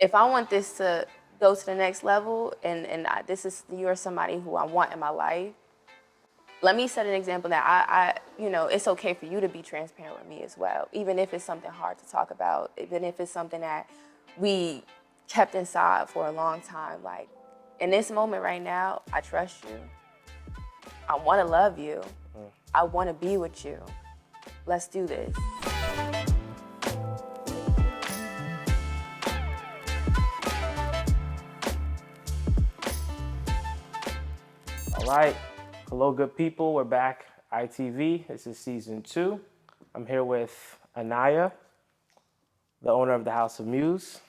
if I want this to go to the next level, you're somebody who I want in my life, let me set an example that it's okay for you to be transparent with me as well, even if it's something hard to talk about, even if it's something that we kept inside for a long time. Like, in this moment right now, I trust you. I want to love you. I want to be with you. Let's do this. All right. Hello, good people. We're back. ITV. This is season 2. I'm here with Anayyah, the owner of the House of Muse.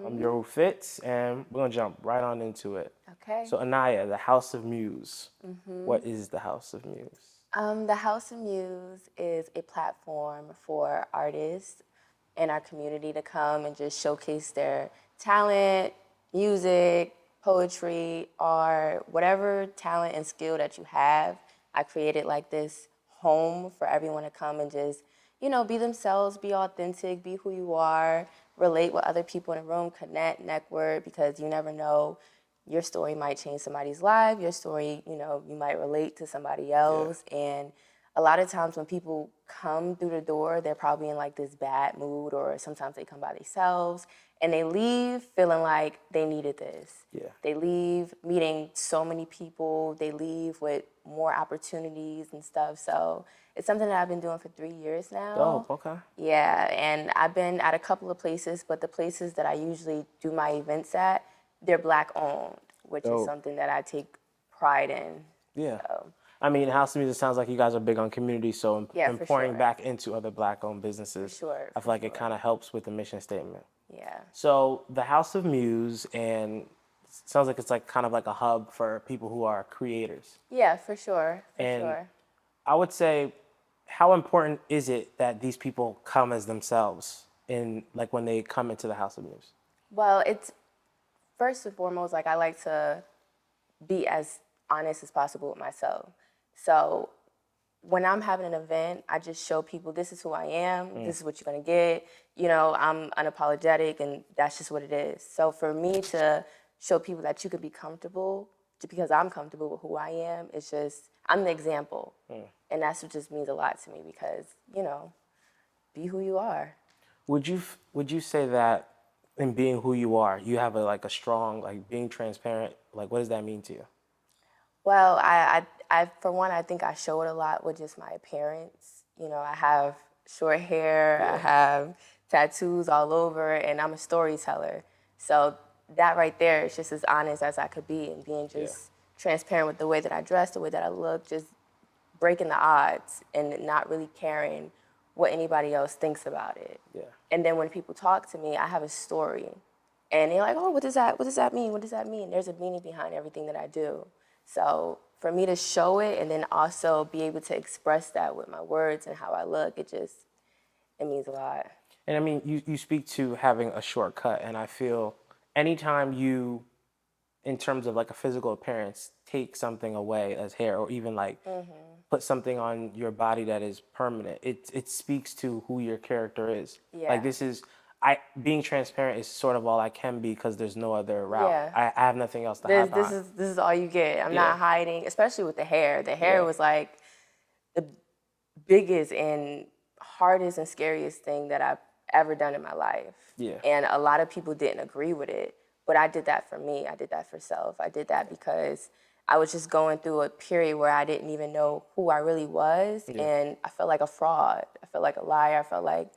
I'm Yoru Fitz, and we're going to jump right on into it. Okay. So, Anayyah, the House of Muse. What is the House of Muse? The House of Muse is a platform for artists in our community to come and just showcase their talent, music, poetry, art, whatever talent and skill that you have. I created like this home for everyone to come and just, be themselves, be authentic, be who you are, relate with other people in the room, connect, network, because you never know. Your story might change somebody's life. Your story, you might relate to somebody else. Yeah. And a lot of times when people come through the door, they're probably in like this bad mood, or sometimes they come by themselves and they leave feeling like they needed this. Yeah. They leave meeting so many people. They leave with more opportunities and stuff. So it's something that I've been doing for 3 years now. Oh, okay. Yeah, and I've been at a couple of places, but the places that I usually do my events at, they're Black owned, which is something that I take pride in. Yeah. So. I mean, House of Music sounds like you guys are big on community, so pouring back into other Black-owned businesses. For sure. I feel like it kind of helps with the mission statement. Yeah. So the House of Muse, and sounds like it's like kind of like a hub for people who are creators. Yeah, for sure. I would say, how important is it that these people come as themselves when they come into the House of Muse? Well, it's first and foremost, like, I like to be as honest as possible with myself. So when I'm having an event, I just show people this is who I am, this is what you're gonna get. I'm unapologetic, and that's just what it is. So for me to show people that you could be comfortable, just because I'm comfortable with who I am, it's just, I'm the example. And that's what just means a lot to me, because, be who you are. Would you say that in being who you are, you have a strong, being transparent, what does that mean to you? Well, I for one, I think I show it a lot with just my appearance. I have short hair, I have tattoos all over, and I'm a storyteller. So that right there is just as honest as I could be, and being just transparent with the way that I dress, the way that I look, just breaking the odds and not really caring what anybody else thinks about it. Yeah. And then when people talk to me, I have a story. And they're like, oh, what does that mean? What does that mean? There's a meaning behind everything that I do. So for me to show it and then also be able to express that with my words and how I look, it means a lot. And I mean, you speak to having a shortcut, and I feel anytime you, in terms of a physical appearance, take something away as hair, or even put something on your body that is permanent, it speaks to who your character is. Yeah. Being transparent is sort of all I can be, because there's no other route. Yeah. I have nothing else to hide behind. This is all you get. I'm not hiding, especially with the hair. The hair was like the biggest and hardest and scariest thing that I've ever done in my life. Yeah. And a lot of people didn't agree with it, but I did that for me. I did that for self. I did that because I was just going through a period where I didn't even know who I really was, and I felt like a fraud. I felt like a liar. I felt like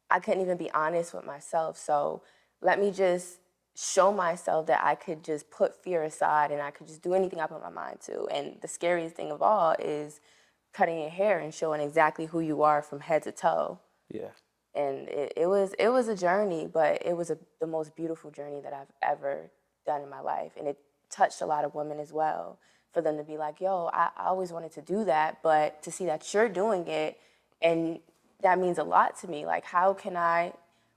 I couldn't even be honest with myself. So let me just show myself that I could just put fear aside and I could just do anything I put my mind to. And the scariest thing of all is cutting your hair and showing exactly who you are from head to toe. Yeah. And it was a journey, but it was the most beautiful journey that I've ever done in my life. And it touched a lot of women as well, for them to be like, yo, I always wanted to do that, but to see that you're doing it, and that means a lot to me. Like, how can I,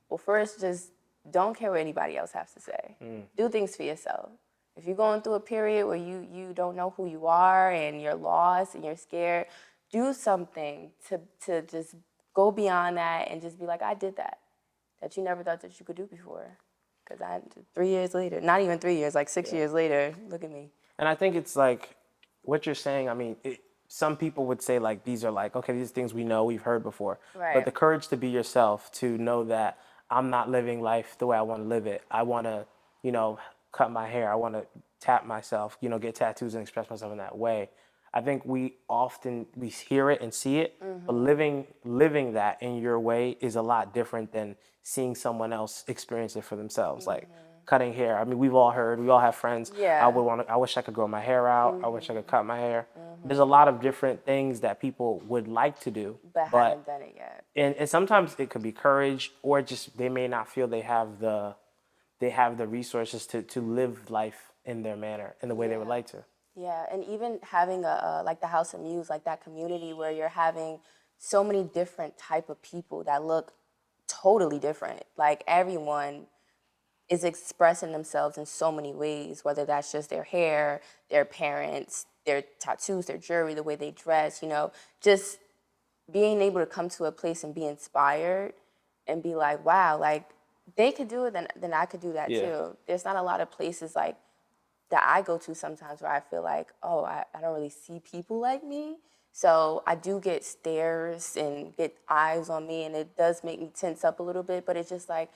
well, first, just don't care what anybody else has to say. Do things for yourself. If you're going through a period where you don't know who you are and you're lost and you're scared, do something to just go beyond that and just be like, I did that you never thought that you could do before. Because 3 years later, not even 3 years, like 6 years later, look at me. And I think it's like what you're saying. I mean, some people would say like these are like, okay, these are things we know, we've heard before. But Right. the courage to be yourself, to know that I'm not living life the way I want to live it. I want to, cut my hair. I want to tap myself, get tattoos and express myself in that way. I think we hear it and see it, but living that in your way is a lot different than seeing someone else experience it for themselves. Like cutting hair. I mean, we all have friends. Yeah. I wish I could grow my hair out. I wish I could cut my hair. There's a lot of different things that people would like to do, But haven't done it yet. and sometimes it could be courage, or just they may not feel they have the resources to live life in their manner, in the way they would like to. Yeah, and even having like the House of Muse, like that community where you're having so many different type of people that look totally different. Like everyone is expressing themselves in so many ways, whether that's just their hair, their parents, their tattoos, their jewelry, the way they dress, just being able to come to a place and be inspired and be like, wow, like they could do it, then I could do that too. There's not a lot of places like that I go to sometimes where I feel like, oh, I don't really see people like me. So I do get stares and get eyes on me, and it does make me tense up a little bit, but it's just like,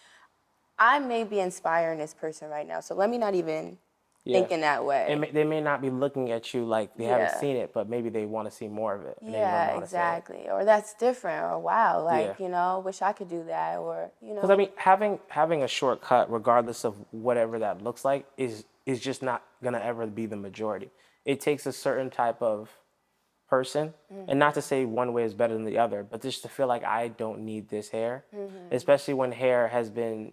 I may be inspiring this person right now, so let me not even think in that way. They may not be looking at you like they haven't seen it, but maybe they want to see more of it. And they don't Yeah, want to say it. exactly. Or that's different, or wow, like, wish I could do that, or, Because I mean, having a shortcut, regardless of whatever that looks like, is just not gonna ever be the majority. It takes a certain type of person, and not to say one way is better than the other, but just to feel like I don't need this hair, especially when hair has been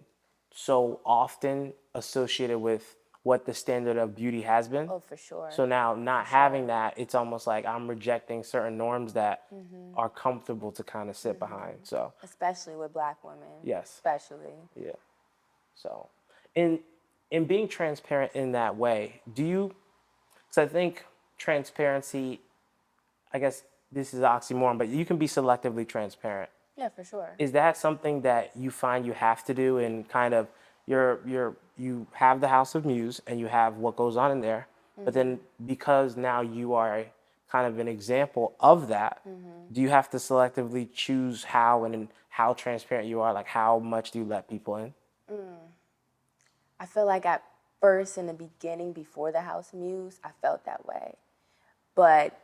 so often associated with what the standard of beauty has been. Oh, for sure. So now not having that, it's almost like I'm rejecting certain norms that are comfortable to kind of sit behind. So Especially with Black women. yes. Especially. Yeah. So in being transparent in that way, because I think transparency, I guess this is oxymoron, but you can be selectively transparent. Yeah, for sure. Is that something that you find you have to do, and kind of you have the House of Muse and you have what goes on in there, but then because now you are kind of an example of that, do you have to selectively choose how transparent you are? Like how much do you let people in? I feel like at first, in the beginning, before the House of Muse, I felt that way. But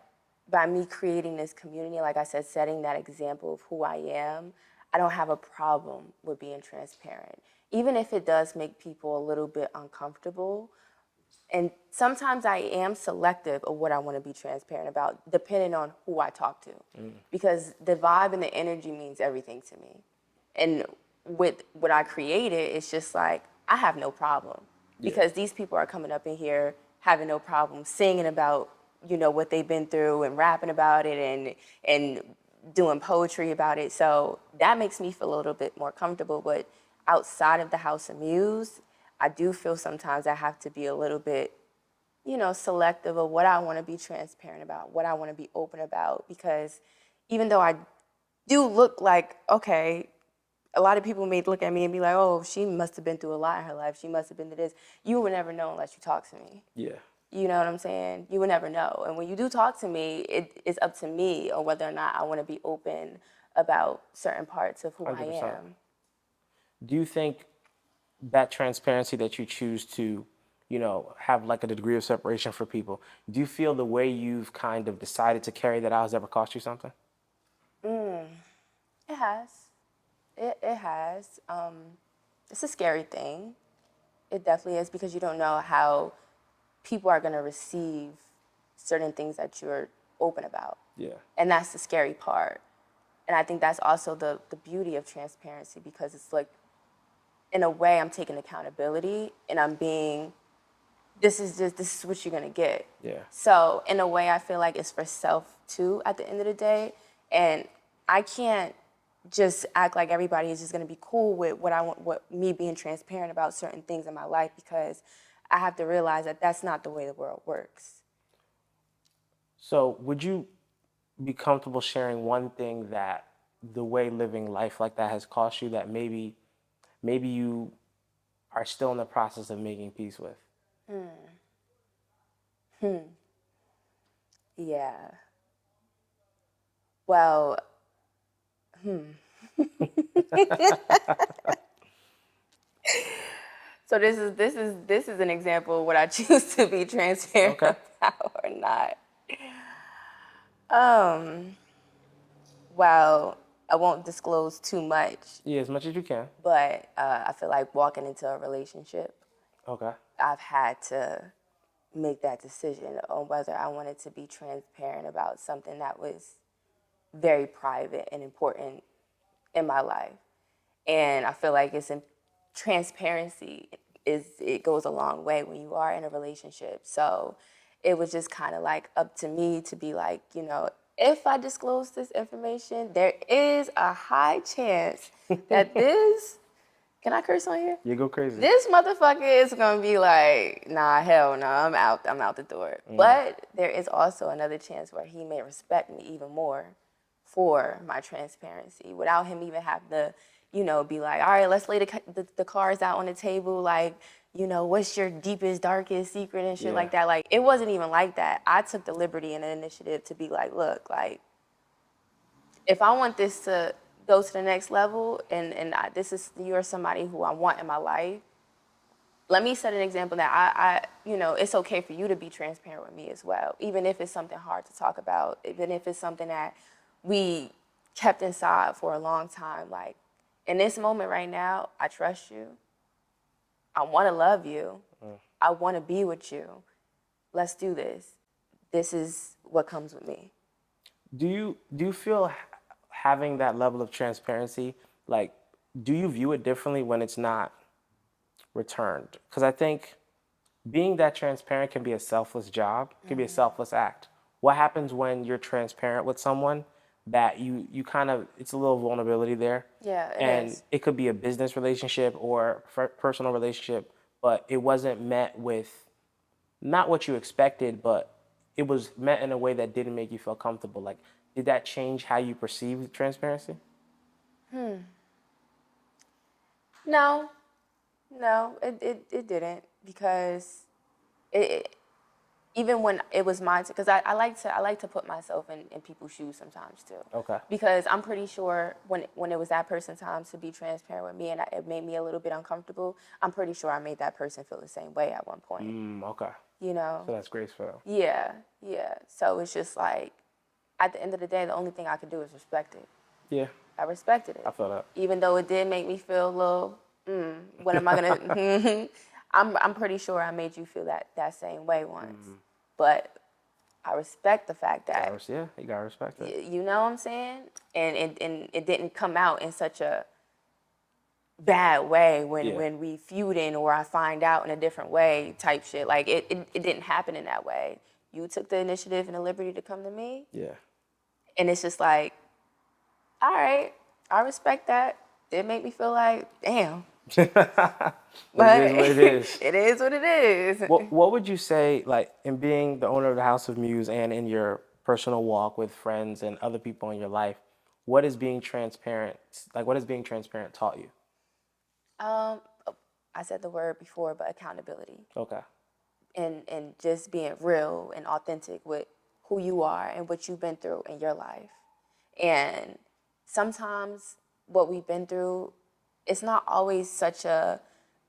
by me creating this community, like I said, setting that example of who I am, I don't have a problem with being transparent. Even if it does make people a little bit uncomfortable. And sometimes I am selective of what I want to be transparent about, depending on who I talk to. Because the vibe and the energy means everything to me. And with what I created, it's just like, I have no problem. Because these people are coming up in here having no problem singing about, what they've been through and rapping about it and doing poetry about it. So that makes me feel a little bit more comfortable. But outside of the House of Muse, I do feel sometimes I have to be a little bit, selective of what I want to be transparent about, what I want to be open about. Because even though I do look like, okay, a lot of people may look at me and be like, oh, she must have been through a lot in her life. She must have been through this. You would never know unless you talk to me. Yeah. You know what I'm saying? You would never know. And when you do talk to me, it's up to me on whether or not I want to be open about certain parts of who 100%. I am. Do you think that transparency that you choose to, have like a degree of separation for people, do you feel the way you've kind of decided to carry that out has ever cost you something? It has. It has. It's a scary thing. It definitely is, because you don't know how people are going to receive certain things that you're open about. Yeah. And that's the scary part. And I think that's also the beauty of transparency, because it's like, in a way, I'm taking accountability and I'm being, this is what you're going to get. Yeah. So in a way, I feel like it's for self too at the end of the day. And I can't just act like everybody is just going to be cool with what me being transparent about certain things in my life, because I have to realize that that's not the way the world works. So would you be comfortable sharing one thing that the way living life like that has cost you, that maybe you are still in the process of making peace with? Yeah. Well, so this is an example of what I choose to be transparent Okay. about or not. Um, well, I won't disclose too much, Yeah, as much as you can. but I feel like walking into a relationship, Okay. I've had to make that decision on whether I wanted to be transparent about something that was very private and important in my life. And I feel like transparency it goes a long way when you are in a relationship. So it was just kind of like up to me to be like, if I disclose this information, there is a high chance that this, can I curse on here? You go crazy. This motherfucker is gonna be like, nah, hell no, I'm out the door. But there is also another chance where he may respect me even more for my transparency without him even having to, be like, all right, let's lay the cards out on the table, like, what's your deepest, darkest secret and shit like that. Like, it wasn't even like that. I took the liberty and the initiative to be like, look, like, if I want this to go to the next level and you're somebody who I want in my life, let me set an example that it's okay for you to be transparent with me as well, even if it's something hard to talk about, even if it's something that we kept inside for a long time. Like, in this moment right now, I trust you. I want to love you. I want to be with you. Let's do this. This is what comes with me. Do you feel having that level of transparency, like, do you view it differently when it's not returned? Because I think being that transparent can be a selfless job, can be a selfless act. What happens when you're transparent with someone that you kind of, it's a little vulnerability there. Yeah, it and is. it could be a business relationship or personal relationship, but it wasn't met with not what you expected, but it was met in a way that didn't make you feel comfortable. Like, did that change how you perceived transparency? No, no, it didn't because it even when it was mine, because I like to put myself in people's shoes sometimes too. Okay. Because I'm pretty sure when it was that person's time to be transparent with me and it made me a little bit uncomfortable, I'm pretty sure I made that person feel the same way at one point. Okay. You know? So that's graceful. Yeah, yeah. So it's just like, at the end of the day, the only thing I could do is respect it. Yeah, I respected it. I feel that. Even though it did make me feel a little, what am I gonna? I'm pretty sure I made you feel that same way once, but I respect the fact that Yeah, you gotta respect it. you know what I'm saying, and it didn't come out in such a bad way when we feuding or I find out in a different way type shit. Like it didn't happen in that way. You took the initiative and the liberty to come to me, Yeah. and it's just like, all right, I respect that. It made me feel like, damn. But it is what it is. It is what it is. What would you say, like, in being the owner of the House of Muse and in your personal walk with friends and other people in your life, what is being transparent, what has being transparent taught you? I said the word before, but accountability Okay. and just being real and authentic with who you are and what you've been through in your life. And sometimes what we've been through, it's not always such a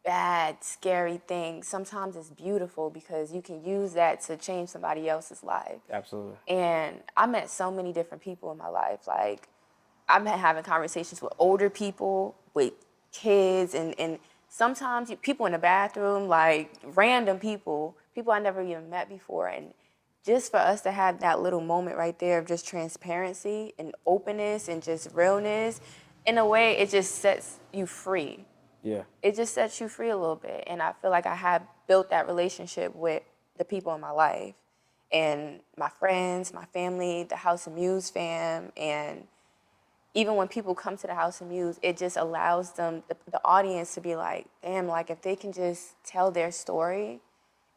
bad, scary thing. Sometimes it's beautiful because you can use that to change somebody else's life. Absolutely. And I met so many different people in my life. Like, I've been having conversations with older people, with kids, and sometimes people in the bathroom, like random people I never even met before. And just for us to have that little moment right there of just transparency and openness and just realness, in a way, it just sets you free. Yeah. It just sets you free a little bit. And I feel like I have built that relationship with the people in my life and my friends, my family, the House of Muse fam. And even when people come to the House of Muse, it just allows them, the audience, to be like, damn, like if they can just tell their story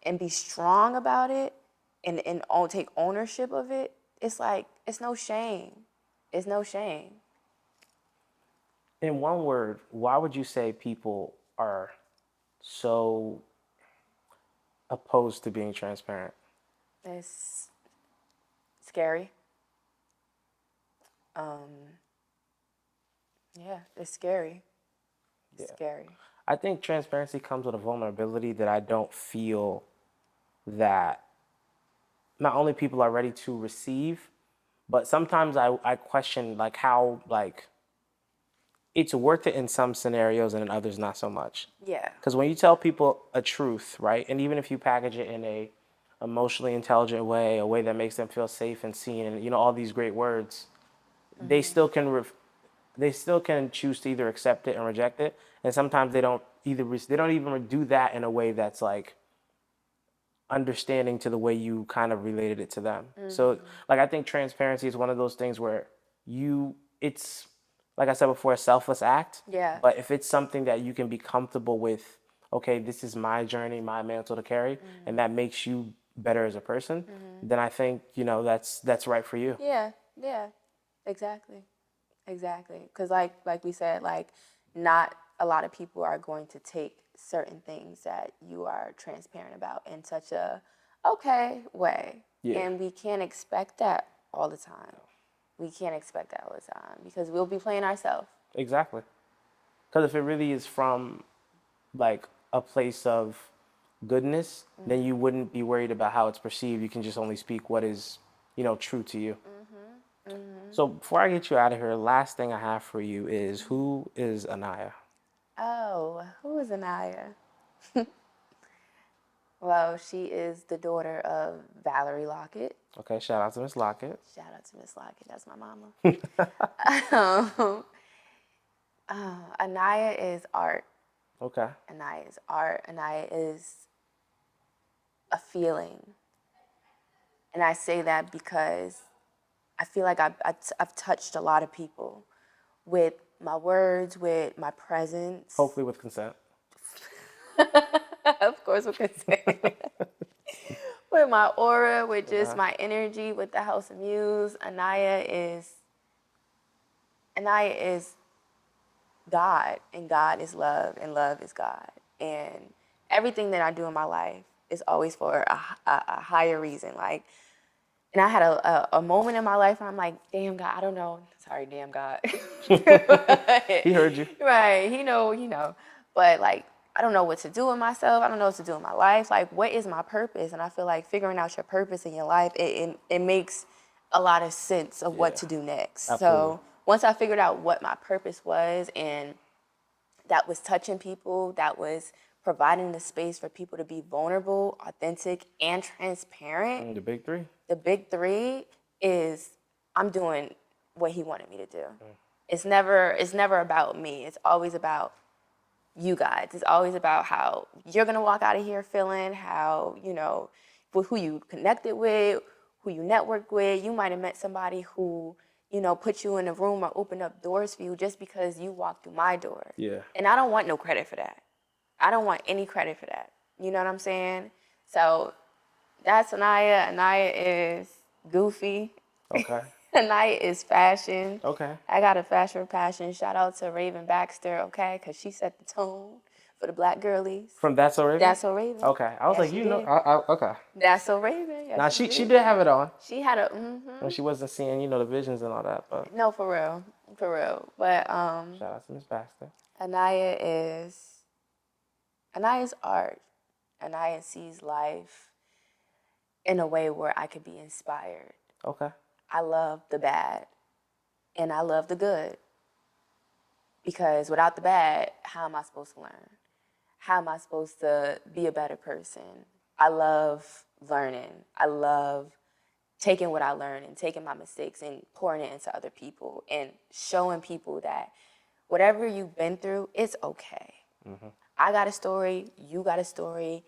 and be strong about it and take ownership of it, it's like, it's no shame. It's no shame. In one word, why would you say people are so opposed to being transparent? It's scary. Yeah, it's scary. It's Yeah. scary. I think transparency comes with a vulnerability that I don't feel that not only people are ready to receive, but sometimes I question like how like it's worth it in some scenarios and in others not so much. Yeah. Because when you tell people a truth, right, and even if you package it in a emotionally intelligent way, a way that makes them feel safe and seen, and all these great words, they still can they still can choose to either accept it and reject it, and sometimes they don't either. They don't even do that in a way that's like understanding to the way you kind of related it to them. So like I think transparency is one of those things where it's like I said before, a selfless act. Yeah. But if it's something that you can be comfortable with, okay, this is my journey, my mantle to carry, and that makes you better as a person, then I think, that's right for you. Yeah. Yeah. Exactly. Exactly. Because like we said, like not a lot of people are going to take certain things that you are transparent about in such a okay way. Yeah. And we can't expect that all the time. We can't expect that all the time because we'll be playing ourselves. Exactly. Because if it really is from like a place of goodness, then you wouldn't be worried about how it's perceived. You can just only speak what is, true to you. So before I get you out of here, last thing I have for you is who is Anayyah? Oh, who is Anayyah? Well, she is the daughter of Valerie Lockett. Okay, shout out to Miss Lockett. Shout out to Miss Lockett. That's my mama. Anayyah is art. Okay. Anayyah is art. Anayyah is a feeling. And I say that because I feel like I've touched a lot of people with my words, with my presence. Hopefully with consent. Of course, we can say. With my aura, with just my energy, with the House of Muse. Anayyah is God, and God is love, and love is God. And everything that I do in my life is always for a higher reason. Like, and I had a moment in my life where I'm like, damn God, I don't know. Sorry, damn God. He heard you. Right, he know. But like, I don't know what to do with myself. I don't know what to do in my life. Like, what is my purpose? And I feel like figuring out your purpose in your life, it makes a lot of sense of what to do next. Absolutely. So once I figured out what my purpose was, and that was touching people, that was providing the space for people to be vulnerable, authentic, and transparent. The big three. The big three is I'm doing what he wanted me to do. It's never about me. It's always about you guys. It's always about how you're gonna walk out of here feeling, how, who you connected with, who you network with. You might have met somebody who, put you in a room or opened up doors for you just because you walked through my door. Yeah. And I don't want no credit for that. I don't want any credit for that. You know what I'm saying? So that's Anayyah. Anayyah is goofy. Okay. Anayyah is fashion. Okay. I got a fashion passion. Shout out to Raven Baxter, okay? Because she set the tone for the black girlies. From That's So Raven? That's So Raven. Okay. I was Yes, like, she you know, did. okay. That's So Raven. Yes, Now she did have it on She had a, when she wasn't seeing, the visions and all that, but No, for real. For real. But shout out to Miss Baxter. Anayyah is art. Anayyah sees life in a way where I could be inspired. Okay. I love the bad and I love the good. Because without the bad, how am I supposed to learn? How am I supposed to be a better person? I love learning. I love taking what I learned and taking my mistakes and pouring it into other people and showing people that whatever you've been through, it's okay. I got a story, you got a story,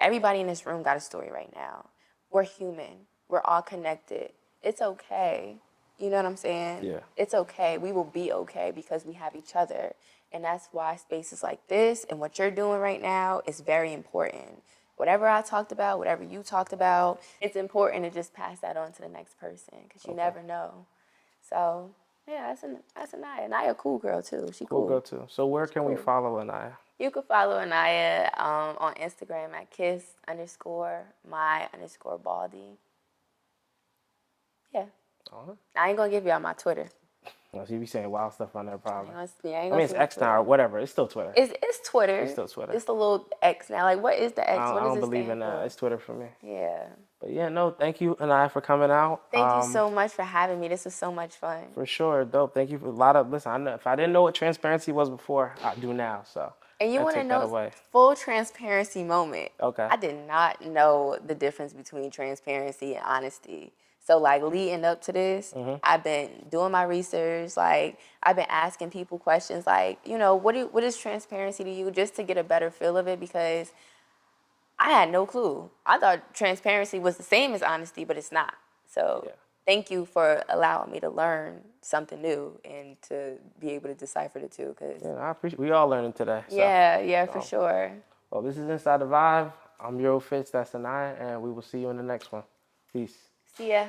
everybody in this room got a story right now. We're human. We're all connected. It's okay. You know what I'm saying? Yeah. It's okay. We will be okay because we have each other. And that's why spaces like this and what you're doing right now is very important. Whatever I talked about, whatever you talked about, it's important to just pass that on to the next person because you never know. So, yeah, that's Anayyah. Anayyah a cool girl, too. She Cool cool. girl too. So where can we follow Anayyah? You can follow Anayyah on Instagram at kiss_my_baldy. Yeah. Uh-huh. I ain't gonna give y'all my Twitter. Well, so you be saying wild stuff on there, probably. I ain't I gonna mean, it's see my X now Twitter. or whatever. It's still Twitter. It's Twitter. It's still Twitter. It's the little X now. Like, what is the X? I What does don't it believe stand in that. for? It's Twitter for me. Yeah. But yeah, no, thank you, Anayyah, for coming out. Thank you so much for having me. This was so much fun. For sure, dope. Thank you for a lot of. Listen, I know if I didn't know what transparency was before, I do now. So And you I want to take that know away. full transparency moment. Okay. I did not know the difference between transparency and honesty. So like leading up to this, I've been doing my research. Like I've been asking people questions like, what is transparency to you, just to get a better feel of it, because I had no clue. I thought transparency was the same as honesty, but it's not. So Yeah. thank you for allowing me to learn something new and to be able to decipher the two. Cause Yeah, I appreciate. We all learning today. So. yeah, for sure. Well, this is Inside the Vibe. I'm Yoru Fitz. That's Anayyah, and we will see you in the next one. Peace. See ya.